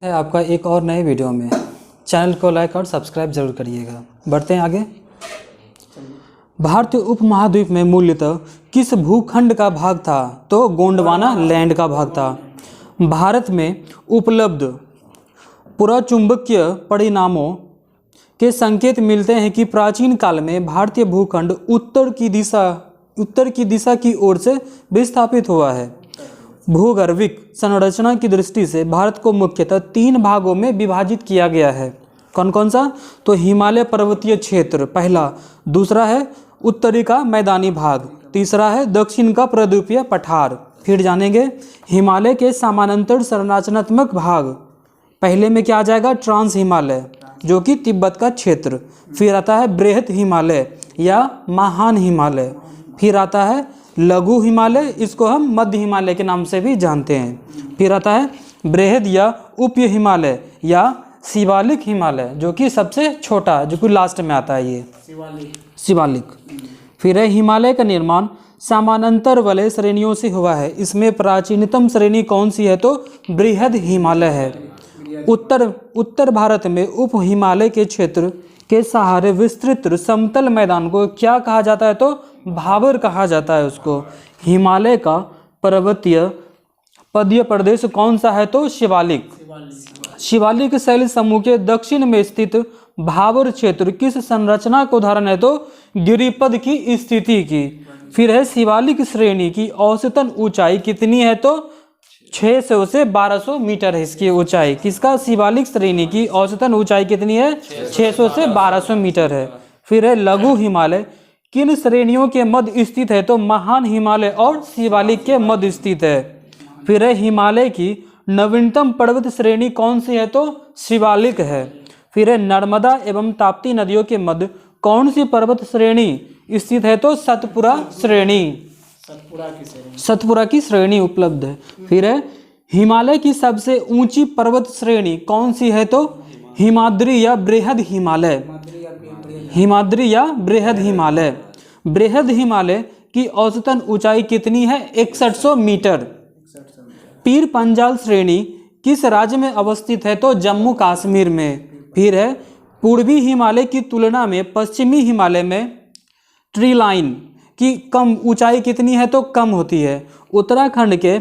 है आपका एक और नए वीडियो में। चैनल को लाइक और सब्सक्राइब जरूर करिएगा। बढ़ते हैं आगे। भारतीय उपमहाद्वीप में मूलतः किस भूखंड का भाग था? तो गोंडवाना लैंड का भाग था। भारत में उपलब्ध पुराचुंबकीय परिणामों के संकेत मिलते हैं कि प्राचीन काल में भारतीय भूखंड उत्तर की दिशा की ओर से विस्थापित हुआ है। भूगर्भिक संरचना की दृष्टि से भारत को मुख्यतः 3 भागों में विभाजित किया गया है। कौन कौन सा? तो हिमालय पर्वतीय क्षेत्र पहला, दूसरा है उत्तरी का मैदानी भाग, तीसरा है दक्षिण का प्रद्वीपीय पठार। फिर जानेंगे हिमालय के समानांतर संरचनात्मक भाग। पहले में क्या आ जाएगा? ट्रांस हिमालय जो कि तिब्बत का क्षेत्र। फिर आता है बृहत हिमालय या महान हिमालय। फिर आता है लघु हिमालय, इसको हम मध्य हिमालय के नाम से भी जानते हैं। फिर आता है बृहद या उप हिमालय या शिवालिक हिमालय जो कि सबसे छोटा, जो कि लास्ट में आता है, ये शिवालिक। फिर है हिमालय का निर्माण समानांतर वलय श्रेणियों से हुआ है। इसमें प्राचीनतम श्रेणी कौन सी है? तो बृहद हिमालय है। उत्तर भारत में उप हिमालय के क्षेत्र के सहारे विस्तृत समतल मैदान को क्या कहा जाता है? तो भाबर कहा जाता है उसको। हिमालय का पर्वतीय पदीय प्रदेश कौन सा है? तो शिवालिक। शिवालिक शैल समूह के दक्षिण में स्थित भाबर क्षेत्र किस संरचना का उदाहरण है? तो गिरिपद की स्थिति की। फिर है शिवालिक श्रेणी की औसतन ऊंचाई कितनी है? तो 600 से 1200 मीटर है इसकी ऊंचाई। किसका? शिवालिक श्रेणी की औसतन ऊंचाई कितनी है? 600 से 1200 मीटर है। फिर है लघु हिमालय किन श्रेणियों के मध्य स्थित है? तो महान हिमालय और शिवालिक के मध्य स्थित है। फिर है हिमालय की नवीनतम पर्वत श्रेणी कौन सी है? तो शिवालिक है। फिर है नर्मदा एवं ताप्ती नदियों के मध्य कौन सी पर्वत श्रेणी स्थित है? तो सतपुरा श्रेणी। सतपुरा की श्रेणी उपलब्ध है। फिर है हिमालय की सबसे ऊंची पर्वत श्रेणी कौन सी है? तो हिमाद्री या बृहद हिमालय। हिमाद्री या बृहद हिमालय। बृहद हिमालय की औसतन ऊंचाई कितनी है? 6100 मीटर। पीर पंजाल श्रेणी किस राज्य में अवस्थित है? तो जम्मू कश्मीर में। फिर है पूर्वी हिमालय की तुलना में पश्चिमी हिमालय में ट्री लाइन की कम ऊंचाई कितनी है? तो कम होती है। उत्तराखंड के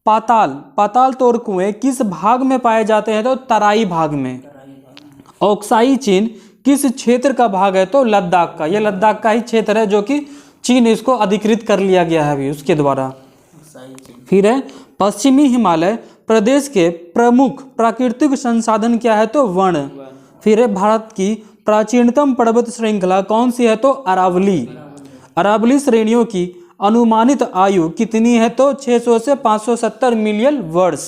पाताल तोड़ कुएं किस भाग में पाए जाते हैं? तो तराई भाग में। ऑक्साई चीन किस क्षेत्र का भाग है? तो लद्दाख का। यह लद्दाख का ही क्षेत्र है जो कि चीन इसको अधिकृत कर लिया गया है अभी उसके द्वारा। फिर है पश्चिमी हिमालय प्रदेश के प्रमुख प्राकृतिक संसाधन क्या है? तो वन। फिर है भारत की प्राचीनतम पर्वत श्रृंखला कौन सी है? तो अरावली। अरावली श्रेणियों की अनुमानित आयु कितनी है? तो 600 से 570 मिलियन वर्ष।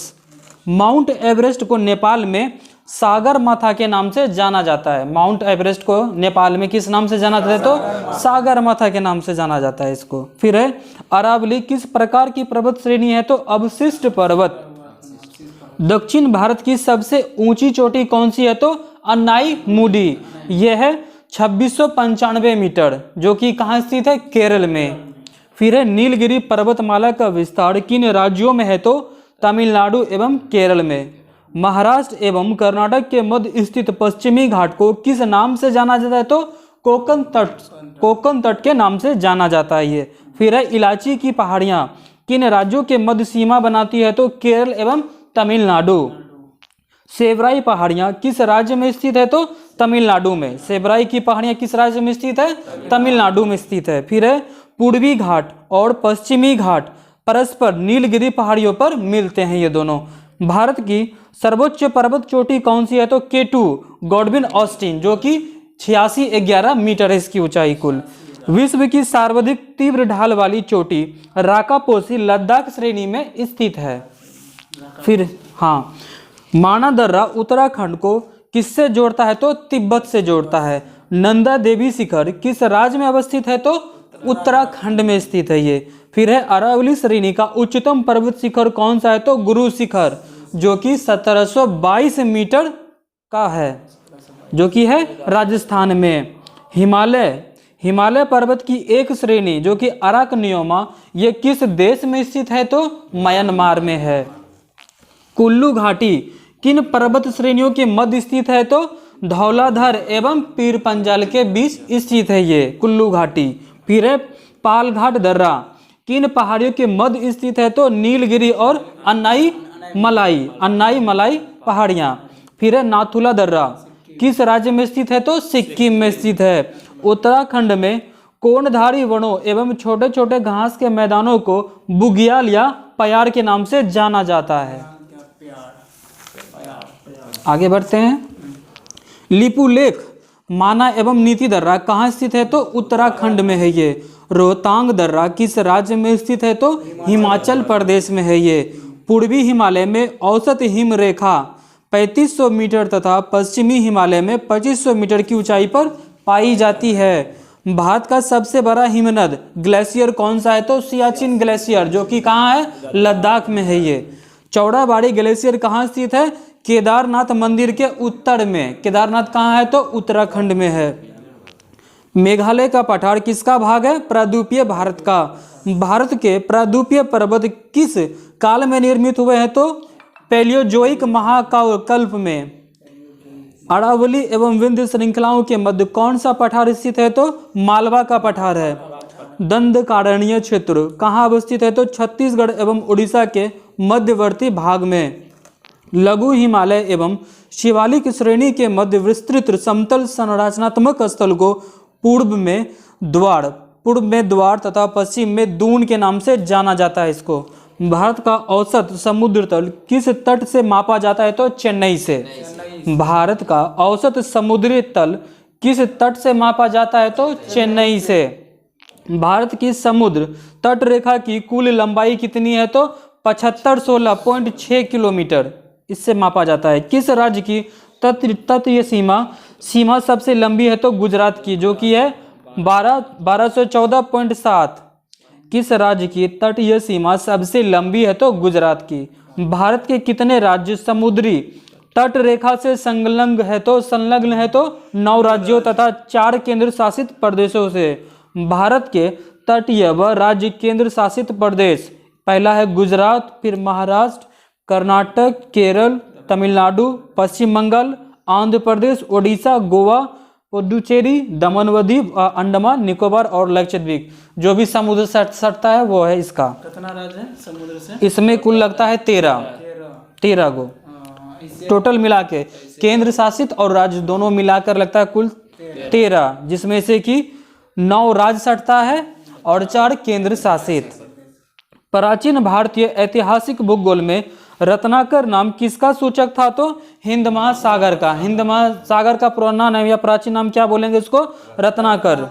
माउंट एवरेस्ट को नेपाल में सागरमाथा के नाम से जाना जाता है। माउंट एवरेस्ट को नेपाल में किस नाम से जाना जाता है? तो सागरमाथा के नाम से जाना जाता है इसको। फिर है अरावली किस प्रकार की पर्वत श्रेणी है? तो अवशिष्ट पर्वत। दक्षिण भारत की सबसे ऊंची चोटी कौन सी है? तो अन्नाई मुडी। यह है 2695 मीटर जो कि कहाँ स्थित है? केरल में। फिर है नीलगिरी पर्वतमाला का विस्तार किन राज्यों में है? तो तमिलनाडु एवं केरल में। महाराष्ट्र एवं कर्नाटक के मध्य स्थित पश्चिमी घाट को किस नाम से जाना जाता है? तो कोकण तट के नाम से जाना जाता है ये। फिर है इलाची की पहाड़ियां किन राज्यों के मध्य सीमा बनाती है? तो केरल एवं तमिलनाडु। सेवराई पहाड़ियां किस राज्य में स्थित है? तो तमिलनाडु में। सेवराई की पहाड़ियां किस राज्य में स्थित है? तमिलनाडु में स्थित है। फिर है पूर्वी घाट और पश्चिमी घाट परस्पर नीलगिरी पहाड़ियों पर मिलते हैं ये दोनों। भारत की सर्वोच्च पर्वत चोटी कौन सी है? तो K2 गॉडविन ऑस्टिन जो कि 8611 मीटर है इसकी ऊंचाई कुल। विश्व की सर्वाधिक तीव्र ढाल वाली चोटी राकापोसी लद्दाख श्रेणी में स्थित है। फिर हाँ, माना दर्रा उत्तराखंड को किससे जोड़ता है? तो तिब्बत से जोड़ता है। नंदा देवी शिखर किस राज्य में अवस्थित है? तो उत्तराखंड में स्थित है ये। फिर है अरावली श्रेणी का उच्चतम पर्वत शिखर कौन सा है? तो गुरु शिखर जो कि 1722 मीटर का है, जो कि है राजस्थान में। हिमालय पर्वत की एक श्रेणी जो कि अराकनियोमा, ये किस देश में स्थित है? तो म्यांमार में है। कुल्लू घाटी किन पर्वत श्रेणियों के मध्य स्थित है? तो धौलाधर एवं पीर पंजाल के बीच स्थित है ये कुल्लू घाटी। फिर है पालघाट दर्रा किन पहाड़ियों के मध्य स्थित है? तो नीलगिरी और अन्नाई मलाई पहाड़ियाँ। फिर है नाथुला दर्रा किस राज्य में स्थित है? तो सिक्किम में स्थित है। उत्तराखंड में कोणधारी वनों एवं छोटे छोटे घास के मैदानों को बुग्याल या पयार के नाम से जाना जाता है। आगे बढ़ते हैं। लिपुलेख, माना एवं नीति दर्रा कहाँ स्थित है? तो उत्तराखंड में है ये। रोहतांग दर्रा किस राज्य में स्थित है? तो हिमाचल प्रदेश में है ये। पूर्वी हिमालय में औसत हिम रेखा 3500 मीटर तथा पश्चिमी हिमालय में 2500 मीटर की ऊंचाई पर पाई जाती है। भारत का सबसे बड़ा हिमनद ग्लेशियर कौन सा है? तो सियाचिन ग्लेशियर, जो कि कहाँ है? लद्दाख में है ये। चौड़ाबाड़ी ग्लेशियर कहाँ स्थित है? केदारनाथ मंदिर के उत्तर में। केदारनाथ कहाँ है? तो उत्तराखंड में है। मेघालय का पठार किसका भाग है? प्रायद्वीपीय भारत का। भारत के प्रायद्वीपीय पर्वत किस काल में निर्मित हुए हैं? तो पैलियोजोइक महाकल्प में। अरावली एवं विंध्य श्रृंखलाओं के मध्य कौन सा पठार स्थित है? तो मालवा का पठार है। दंडकारण्य क्षेत्र कहाँ अवस्थित है? तो छत्तीसगढ़ एवं उड़ीसा के मध्यवर्ती भाग में। लघु हिमालय एवं शिवालिक श्रेणी के मध्य विस्तृत समतल संरचनात्मक स्थल को पूर्व में द्वार तथा पश्चिम में दून के नाम से जाना जाता है इसको। भारत का औसत समुद्र तल किस तट से मापा जाता है? तो चेन्नई से। भारत का औसत समुद्री तल किस तट से मापा जाता है? तो चेन्नई से। भारत की समुद्र तट रेखा की कुल लंबाई कितनी है? तो 7516.6 किलोमीटर इससे मापा जाता है। किस राज्य की तटीय सीमा सबसे लंबी है? तो गुजरात की, जो कि है 1214.7। किस राज्य की तटीय सीमा सबसे लंबी है? तो गुजरात की। भारत के कितने राज्य समुद्री तट रेखा से संलग्न है? तो 9 राज्यों तथा 4 केंद्र शासित प्रदेशों से। भारत के तटीय व राज्य केंद्र शासित प्रदेश, पहला है गुजरात, फिर महाराष्ट्र, कर्नाटक, केरल, तमिलनाडु, पश्चिम बंगाल, आंध्र प्रदेश, ओडिशा, गोवा, पुडुचेरी, दमन व दीव, अंडमान निकोबार और लक्षद्वीप। जो भी समुद्र सटता है वो है इसका। कितना राज्य है समुद्र से? इसमें कुल लगता है 13 गो टोटल मिला के। केंद्र शासित और राज्य दोनों मिलाकर लगता है कुल 13, जिसमें से कि 9 राज्य सटता है और 4 केंद्र शासित। प्राचीन भारतीय ऐतिहासिक भूगोल में रत्नाकर नाम किसका सूचक था? तो हिंद महासागर का। हिंद महासागर का पुराना नाम या प्राचीन नाम क्या बोलेंगे इसको? रत्नाकर।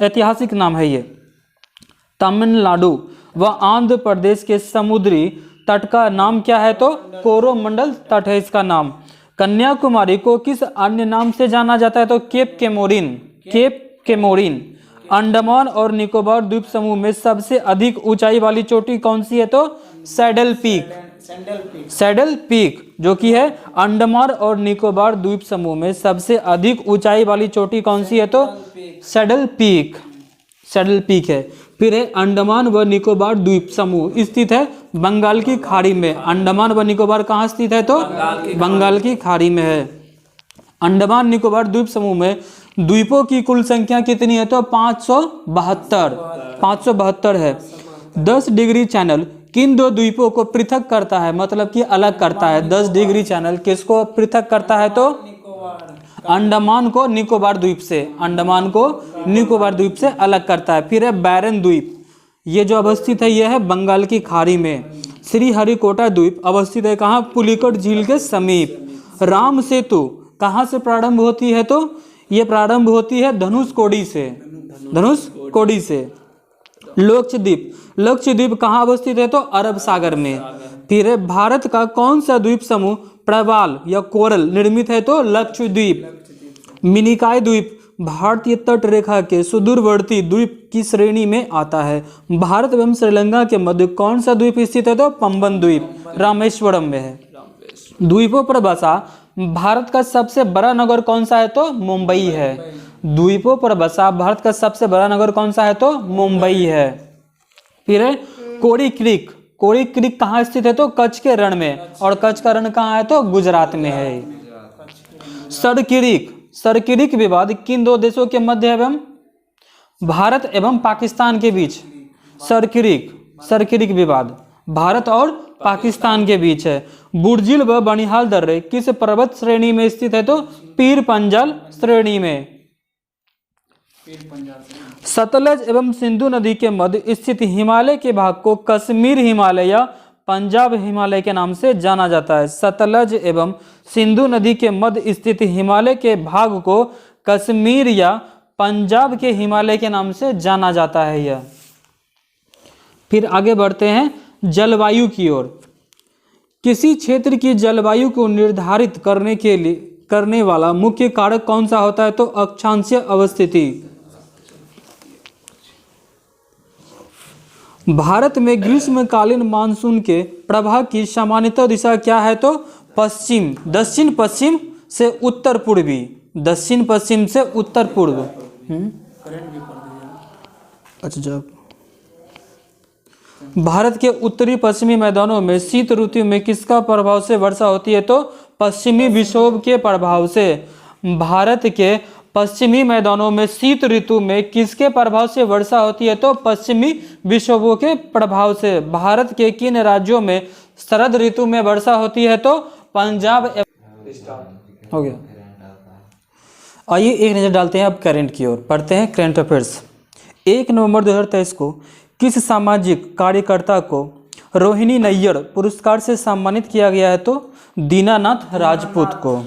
ऐतिहासिक नाम है ये। तमिलनाडु व आंध्र प्रदेश के समुद्री तट का नाम क्या है? तो कोरोमंडल तट है इसका नाम। कन्याकुमारी को किस अन्य नाम से जाना जाता है? तो केप केमोरिन। अंडमान और निकोबार द्वीप समूह में सबसे अधिक ऊंचाई वाली चोटी कौन सी है? तो सैडल पीक, जो कि है अंडमान और निकोबार द्वीप समूह में सबसे अधिक ऊंचाई वाली चोटी कौन सी है? तो सैडल पीक है। फिर है अंडमान व निकोबार द्वीप समूह स्थित है बंगाल की खाड़ी में। अंडमान व निकोबार कहाँ स्थित है? तो बंगाल की खाड़ी में है। अंडमान निकोबार द्वीप समूह में द्वीपों की कुल संख्या कितनी है? तो 572 है। 10 डिग्री चैनल किन 2 द्वीपों को पृथक करता है, मतलब कि अलग करता है? 10 डिग्री चैनल किसको पृथक करता है? तो अंडमान को निकोबार द्वीप से अलग करता है। फिर है बैरन द्वीप, ये जो अवस्थित है ये है बंगाल की खाड़ी में। श्रीहरिकोटा द्वीप अवस्थित है कहाँ? पुलिकट झील के समीप। राम सेतु कहाँ से प्रारंभ होती है? तो ये प्रारंभ होती है धनुषकोडी से। लक्षद्वीप कहाँ अवस्थित है? तो अरब सागर में। फिर है भारत का कौन सा द्वीप समूह प्रवाल या कोरल निर्मित है? तो लक्षद्वीप। मिनिकॉय द्वीप भारतीय तट रेखा के सुदूरवर्ती द्वीप की श्रेणी में आता है। भारत एवं श्रीलंका के मध्य कौन सा द्वीप स्थित है? तो पंबन द्वीप रामेश्वरम में है। द्वीपों पर बसा भारत का सबसे बड़ा नगर कौन सा है? तो मुंबई है। द्वीपों पर बसा भारत का सबसे बड़ा नगर कौन सा है? तो मुंबई है। फिर है कोरी कोरी क्रीक कहाँ स्थित है? तो कच्छ के रण में। और कच्छ का रण कहाँ है? तो गुजरात में है। सरकिरिक विवाद किन दो देशों के मध्य एवं भारत एवं पाकिस्तान के बीच? सरकिरिक विवाद भारत और पाकिस्तान के बीच है। बुर्जिल व बनिहाल दर्रे किस पर्वत श्रेणी में स्थित है? तो पीर पंजाल श्रेणी में। सतलज एवं सिंधु नदी के मध्य स्थित हिमालय के भाग को कश्मीर हिमालय या पंजाब हिमालय के नाम से जाना जाता है। सतलज एवं सिंधु नदी के मध्य स्थित हिमालय के भाग को कश्मीर या पंजाब के हिमालय के नाम से जाना जाता है यह। फिर आगे बढ़ते हैं जलवायु की ओर। किसी क्षेत्र की जलवायु को निर्धारित करने वाला मुख्य कारक कौन सा होता है? तो अक्षांशीय अवस्थिति। भारत में ग्रीष्मकालीन मानसून के प्रवाह की सामान्यतः दिशा क्या है? तो पश्चिम, दक्षिण पश्चिम से उत्तर पूर्वी, दक्षिण पश्चिम से उत्तर पूर्व। अच्छा जब भारत के उत्तरी पश्चिमी मैदानों में शीत ऋतु में किसका प्रभाव से वर्षा होती है? तो पश्चिमी विक्षोभ के प्रभाव से। भारत के पश्चिमी मैदानों में शीत ऋतु में किसके प्रभाव से वर्षा होती है? तो पश्चिमी विक्षोभों के प्रभाव से। भारत के किन राज्यों में शरद ऋतु में वर्षा होती है? तो पंजाब हो गया। आइए एक नज़र डालते हैं अब करंट की ओर, पढ़ते हैं करंट अफेयर्स। 1 नवंबर 2023 को किस सामाजिक कार्यकर्ता को रोहिणी नैयर पुरस्कार से सम्मानित किया गया है? तो दीनानाथ राजपूत को।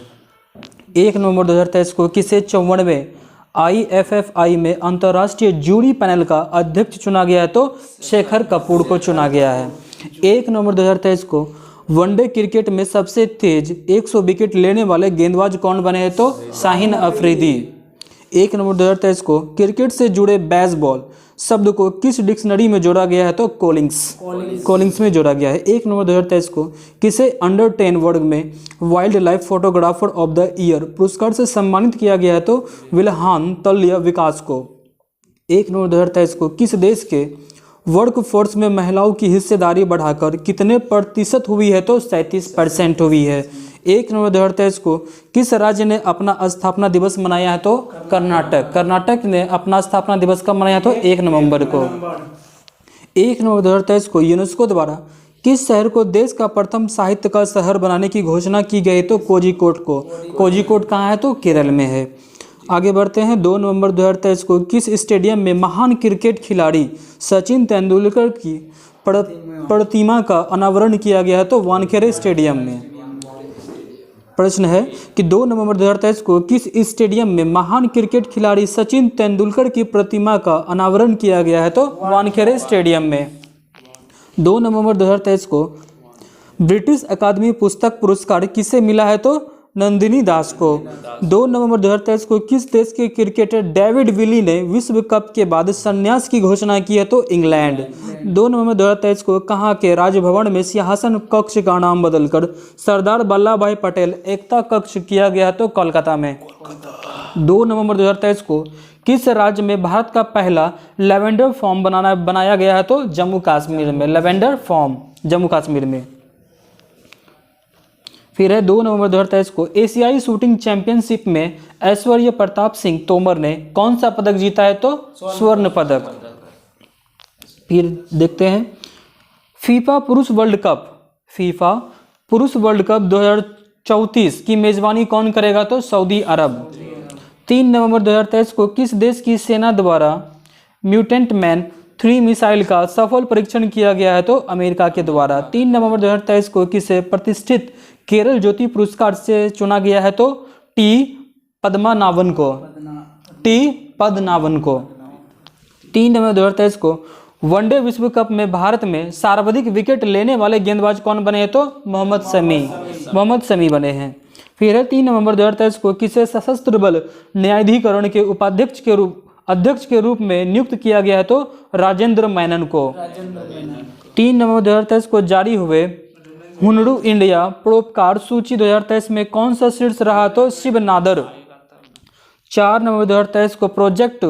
1 नवंबर 2023 को किसे 54वें IFFI में अंतर्राष्ट्रीय जूरी पैनल का अध्यक्ष चुना गया है? तो शेखर कपूर को चुना गया है। 1 नवंबर 2023 को वनडे क्रिकेट में सबसे तेज 100 विकेट लेने वाले गेंदबाज कौन बने हैं? तो शाहीन अफरीदी। 1 नवंबर 2023 को क्रिकेट से जुड़े बेसबॉल शब्द को किस डिक्शनरी में जोड़ा गया है? तो कॉलिंग्स में जोड़ा गया है। 1 नवंबर 2023 को किसे अंडर 10 वर्ग में wild life photographer of the year पुरस्कार से सम्मानित किया गया है? तो विल्हान तल्य विकास को। 1 नवंबर 2023 को किस देश के वर्क फोर्स में महिलाओं की हिस्सेदारी बढ़ाकर कितने प्रतिशत हुई है? तो 37% हुई है। 1 नवंबर 2023 को किस राज्य ने अपना स्थापना दिवस मनाया है? तो कर्नाटक ने अपना स्थापना दिवस कब मनाया? तो 1 नवंबर को। 1 नवंबर 2023 को यूनेस्को द्वारा किस शहर को देश का प्रथम साहित्य का शहर बनाने की घोषणा की गई? तो कोझिकोड को। कोझिकोड कहाँ है? तो केरल में है। आगे बढ़ते हैं। 2 नवंबर 2023 को किस स्टेडियम में महान क्रिकेट खिलाड़ी सचिन तेंदुलकर की प्रतिमा का अनावरण किया गया है? तो वानखेड़े स्टेडियम में। प्रश्न है कि 2 नवंबर 2023 को किस स्टेडियम में महान क्रिकेट खिलाड़ी सचिन तेंदुलकर की प्रतिमा का अनावरण किया गया है? तो वानखेड़े स्टेडियम में। 2 नवंबर 2023 को ब्रिटिश अकादमी पुस्तक पुरस्कार किसे मिला है? तो नंदिनी दास को। 2 नवंबर 2023 को किस देश के क्रिकेटर डेविड विली ने विश्व कप के बाद संन्यास की घोषणा की है? तो इंग्लैंड। 2 नवंबर 2023 को कहाँ के राजभवन में सिंहासन कक्ष का नाम बदलकर सरदार वल्लभ भाई पटेल एकता कक्ष किया गया? तो कोलकाता में। 2 नवंबर 2023 को किस राज्य में भारत का पहला लेवेंडर फॉर्म बनाया गया है? तो जम्मू कश्मीर में। लेवेंडर फॉर्म जम्मू कश्मीर में। फिर है 2 नवंबर 2023 को एशियाई शूटिंग चैंपियनशिप में ऐश्वर्य प्रताप सिंह तोमर ने कौन सा पदक जीता है? तो स्वर्ण पदक। फिर देखते हैं फीफा पुरुष वर्ल्ड कप 2034 की मेजबानी कौन करेगा? तो सऊदी अरब। 3 नवंबर 2023 को किस देश की सेना द्वारा म्यूटेंट मैन 3 मिसाइल का सफल परीक्षण किया गया है? तो अमेरिका के द्वारा। 3 नवंबर 2023 को किसे प्रतिष्ठित केरल ज्योति पुरस्कार से चुना गया है? तो टी पद्मनाभन को। 3 नवंबर 2023 को वनडे विश्व कप में भारत में सर्वाधिक विकेट लेने वाले गेंदबाज कौन बने हैं? तो मोहम्मद शमी बने हैं। फिर है 3 नवंबर 2023 को किसे सशस्त्र बल न्यायाधिकरण के अध्यक्ष के रूप में नियुक्त किया गया है? तो राजेंद्र मेनन को। 3 नवंबर 2023 को जारी हुए हुनरू इंडिया परोपकार सूची 2023 में कौन सा शीर्ष रहा? तो शिव नादर। 4 नवंबर 2023 को प्रोजेक्ट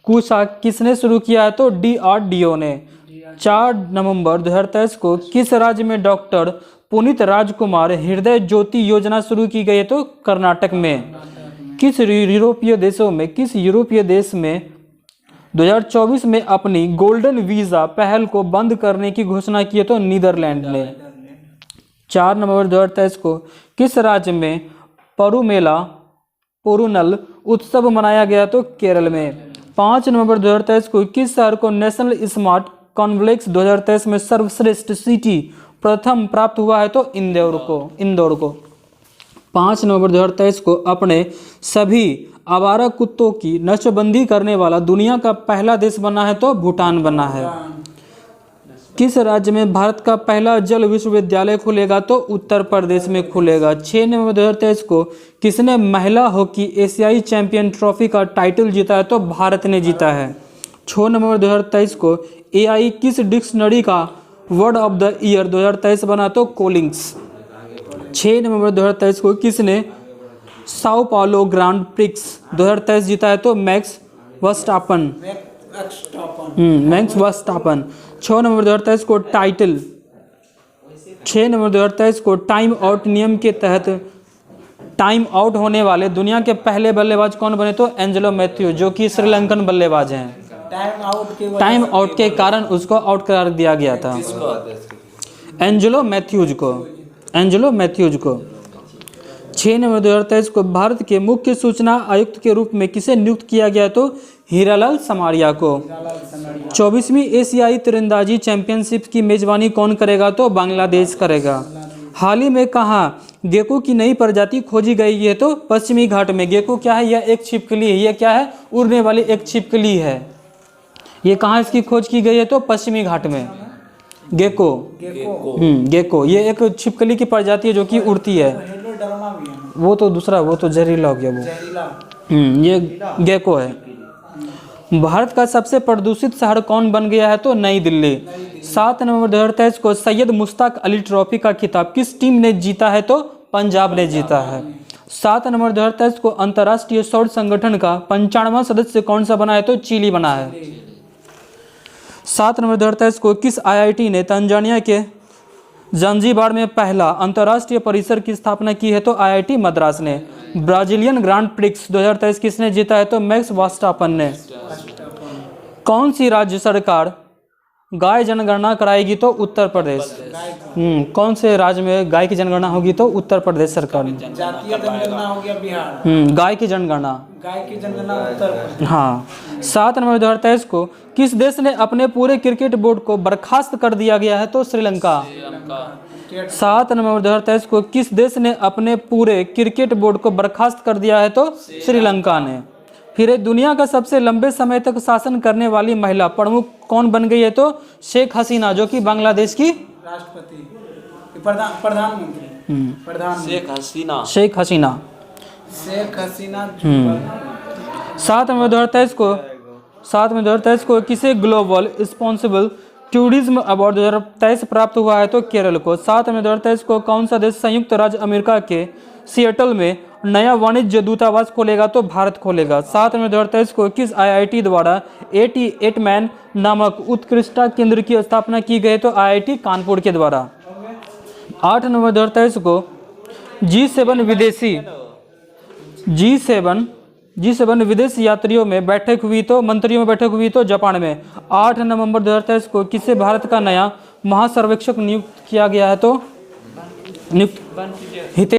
कुशा किसने शुरू किया है? तो DRDO ने। 4 नवंबर 2023 को किस राज्य में डॉक्टर पुनीत राजकुमार हृदय ज्योति योजना शुरू की गई है? तो कर्नाटक में। किस यूरोपीय देश में 2024 में अपनी गोल्डन वीज़ा पहल को बंद करने की घोषणा की है? तो नीदरलैंड ने। 4 नवंबर 2023 को किस राज्य में पोरुनल उत्सव मनाया गया? तो केरल में। 5 नवंबर 2023 को किस शहर को नेशनल स्मार्ट कॉन्फ्लेक्स 2023 में सर्वश्रेष्ठ सिटी प्रथम प्राप्त हुआ है? तो इंदौर को। 5 नवंबर 2023 को अपने सभी आवारा कुत्तों की नस्बंदी करने वाला दुनिया का पहला देश बना है? तो भूटान बना है। किस राज्य में भारत का पहला जल विश्वविद्यालय खुलेगा? तो उत्तर प्रदेश में खुलेगा। 6 नवंबर 2023 को किसने महिला हॉकी एशियाई चैंपियन ट्रॉफी का टाइटल जीता है? तो भारत ने जीता है। 6 नवंबर 2023 को एआई किस डिक्शनरी का वर्ड ऑफ द ईयर 2023 बना? तो कोलिंग्स। 6 नवंबर 2023 को किसने साओ पाउलो ग्रांड प्रिक्स 2023 जीता है? तो मैक्स वर्स्टापन। 6 नवंबर 2023 को 6 नवंबर 2023 को टाइम आउट नियम के तहत टाइम आउट होने वाले दुनिया के पहले बल्लेबाज कौन बने? तो एंजेलो मैथ्यूज, जो कि श्रीलंकन बल्लेबाज हैं। टाइम आउट के कारण उसको आउट करार दिया गया था, एंजेलो मैथ्यूज को। 6 नवंबर 2023 को भारत के मुख्य सूचना आयुक्त के रूप में किसे नियुक्त किया गया? तो हीरालाल समारिया को। 24वीं एशियाई तीरंदाजी चैंपियनशिप की मेजबानी कौन करेगा? तो बांग्लादेश करेगा। हाल ही में कहाँ गेको की नई प्रजाति खोजी गई है? तो पश्चिमी घाट में। गेको क्या है? यह एक छिपकली है। यह क्या है? उड़ने वाली एक छिपकली है। ये कहाँ इसकी खोज की गई है? तो पश्चिमी घाट में। गेको ये एक छिपकली की प्रजाति है जो कि उड़ती है। वो तो दूसरा, वो तो जहरीला हो गया वो। ये गेको है। भारत का सबसे प्रदूषित शहर कौन बन गया है? तो नई दिल्ली। 7 नवंबर 2023 को सैयद मुश्ताक अली ट्रॉफी का खिताब किस टीम ने जीता है? तो पंजाब ने जीता है। 7 नवंबर 2023 को अंतर्राष्ट्रीय सौर संगठन का 95वां सदस्य कौन सा बना है? तो चिली बना है। 7 नवंबर 2023 को किस आईआईटी ने तंजानिया के ज़ांज़ीबार में पहला अंतर्राष्ट्रीय परिसर की स्थापना की है? तो आईआईटी मद्रास ने। ब्राजीलियन ग्रांड प्रिक्स 2023 किसने जीता है? तो मैक्स वर्स्टापन ने। कौन सी राज्य सरकार गाय जनगणना कराएगी? तो उत्तर प्रदेश। कौन से राज्य में गाय की जनगणना होगी? तो उत्तर प्रदेश सरकार। जातीय जनगणना हो गया बिहार। गाय की जनगणना उत्तर प्रदेश। हाँ। 7 नवंबर 2023 को किस देश ने अपने पूरे क्रिकेट बोर्ड को बर्खास्त कर दिया गया है? तो श्रीलंका। 7 नवंबर 2023 को किस देश ने अपने पूरे क्रिकेट बोर्ड को बर्खास्त कर दिया है? तो श्रीलंका ने। फिर दुनिया का सबसे लंबे समय तक शासन करने वाली महिला प्रमुख कौन बन गई है? तो शेख हसीना, जो कि बांग्लादेश की राष्ट्रपति प्रधानमंत्री शेख हसीना। 7 नवंबर 2023 को किसे ग्लोबल रिस्पॉन्सिबल टूरिज्म अवार्ड 2023 प्राप्त हुआ है? तो केरल को। 7 नवंबर 2023 को कौन सा देश संयुक्त राज्य अमेरिका के सिएटल में नया वाणिज्य दूतावास खोलेगा? तो भारत खोलेगा। 7 नवंबर 2023 को किस आईआईटी द्वारा 88 मैन नामक उत्कृष्टता केंद्र की स्थापना की गई? तो आईआईटी कानपुर के द्वारा। 8 नवंबर 2023 को G7 विदेश यात्रियों में बैठक हुई तो मंत्रियों में बैठक हुई तो जापान में। 8 नवंबर 2023 को किसे भारत का नया महासर्वेक्षक नियुक्त किया गया है? तो